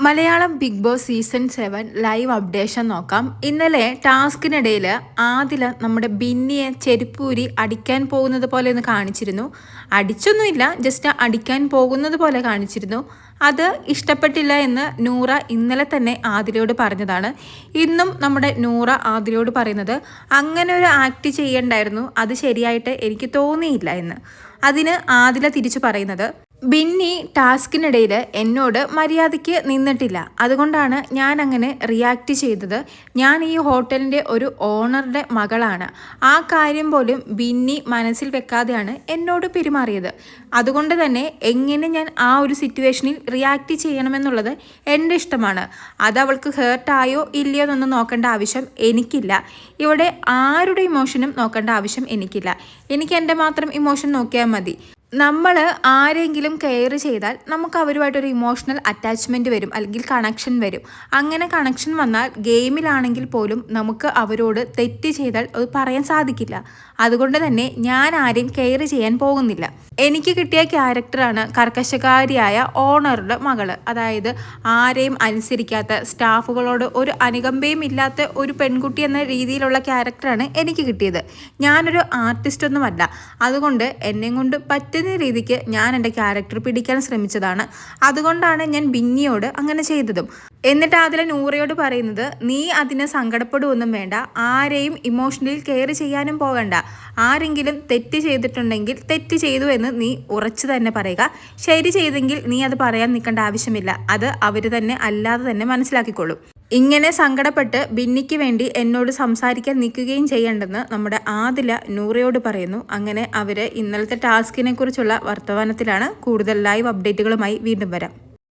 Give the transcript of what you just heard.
Malayalam Bigg Boss season 7 live updation നോക്കാം. ഇന്നലെ ടാസ്കിനിടയിൽ ആദില നമ്മുടെ ബിന്നിയെ ചെരുപ്പൂരി അടിക്കാൻ പോകുന്നത് പോലെ ഒന്ന് കാണിച്ചിരുന്നു. അടിച്ചൊന്നുമില്ല, ജസ്റ്റ് അടിക്കാൻ പോകുന്നത് പോലെ കാണിച്ചിരുന്നു. അത് ഇഷ്ടപ്പെട്ടില്ല എന്ന് നൂറ ഇന്നലെ തന്നെ ആദിലയോട് പറഞ്ഞതാണ്. ഇന്നും നമ്മുടെ നൂറ ആദിലയോട് പറയുന്നത് അങ്ങനെ ഒരു ആക്ട് ചെയ്യണ്ടായിരുന്നു, അത് ശരിയായിട്ട് എനിക്ക് തോന്നിയില്ല എന്ന്. അതിന് ആദില തിരിച്ചു പറയുന്നത്, ബിന്നി ടാസ്കിനിടയിൽ എന്നോട് മര്യാദയ്ക്ക് നിന്നിട്ടില്ല, അതുകൊണ്ടാണ് ഞാൻ അങ്ങനെ റിയാക്ട് ചെയ്തത്. ഞാൻ ഈ ഹോട്ടലിൻ്റെ ഒരു ഓണറുടെ മകളാണ്. ആ കാര്യം പോലും ബിന്നി മനസ്സിൽ വെക്കാതെയാണ് എന്നോട് പെരുമാറിയത്. അതുകൊണ്ട് തന്നെ എങ്ങനെ ഞാൻ ആ ഒരു സിറ്റുവേഷനിൽ റിയാക്ട് ചെയ്യണമെന്നുള്ളത് എൻ്റെ ഇഷ്ടമാണ്. അത് അവൾക്ക് ഹേർട്ടായോ ഇല്ലയോ എന്നൊന്നും നോക്കേണ്ട ആവശ്യം എനിക്കില്ല. ഇവിടെ ആരുടെ ഇമോഷനും നോക്കേണ്ട ആവശ്യം എനിക്കില്ല. എനിക്ക് എൻ്റെ മാത്രം ഇമോഷൻ നോക്കിയാൽ മതി. നമ്മൾ ആരെങ്കിലും കെയർ ചെയ്താൽ നമുക്ക് അവരുമായിട്ടൊരു ഇമോഷണൽ അറ്റാച്ച്മെൻറ്റ് വരും, അല്ലെങ്കിൽ കണക്ഷൻ വരും. അങ്ങനെ കണക്ഷൻ വന്നാൽ ഗെയിമിലാണെങ്കിൽ പോലും നമുക്ക് അവരോട് തെറ്റ് ചെയ്താൽ അത് പറയാൻ സാധിക്കില്ല. അതുകൊണ്ട് തന്നെ ഞാൻ ആരെയും കെയർ ചെയ്യാൻ പോകുന്നില്ല. എനിക്ക് കിട്ടിയ ക്യാരക്ടറാണ് കർക്കശക്കാരിയായ ഓണറുടെ മകള്. അതായത് ആരെയും അനുസരിക്കാത്ത, സ്റ്റാഫുകളോട് ഒരു അനുകമ്പയും ഇല്ലാത്ത ഒരു പെൺകുട്ടി എന്ന രീതിയിലുള്ള ക്യാരക്ടറാണ് എനിക്ക് കിട്ടിയത്. ഞാനൊരു ആർട്ടിസ്റ്റൊന്നുമല്ല. അതുകൊണ്ട് എന്നെ കൊണ്ട് പറ്റുന്ന രീതിക്ക് ഞാൻ എൻ്റെ ക്യാരക്ടർ പിടിക്കാൻ ശ്രമിച്ചതാണ്. അതുകൊണ്ടാണ് ഞാൻ ബിന്നിയോട് അങ്ങനെ ചെയ്തതും. എന്നിട്ട് അതിലെ നൂറയോട് പറയുന്നത്, നീ അതിന് സങ്കടപ്പെടുകയൊന്നും വേണ്ട, ആരെയും ഇമോഷണലി കെയർ ചെയ്യാനും പോകണ്ട. ആരെങ്കിലും തെറ്റ് ചെയ്തിട്ടുണ്ടെങ്കിൽ തെറ്റ് ചെയ്തു എന്ന് നീ ഉറച്ചു തന്നെ പറയുക. ശരി ചെയ്തെങ്കിൽ നീ അത് പറയാൻ നിൽക്കേണ്ട ആവശ്യമില്ല. അത് അവർ തന്നെ അല്ലാതെ തന്നെ മനസ്സിലാക്കിക്കൊള്ളും. ഇങ്ങനെ സങ്കടപ്പെട്ട് ബിന്നിക്ക് വേണ്ടി എന്നോട് സംസാരിക്കാൻ നിൽക്കുകയും ചെയ്യേണ്ടെന്ന് നമ്മുടെ ആദില നൂറയോട് പറയുന്നു. അങ്ങനെ അവർ ഇന്നലത്തെ ടാസ്കിനെ കുറിച്ചുള്ള വർത്തമാനത്തിലാണ്. കൂടുതൽ ലൈവ് അപ്ഡേറ്റുകളുമായി വീണ്ടും വരാം.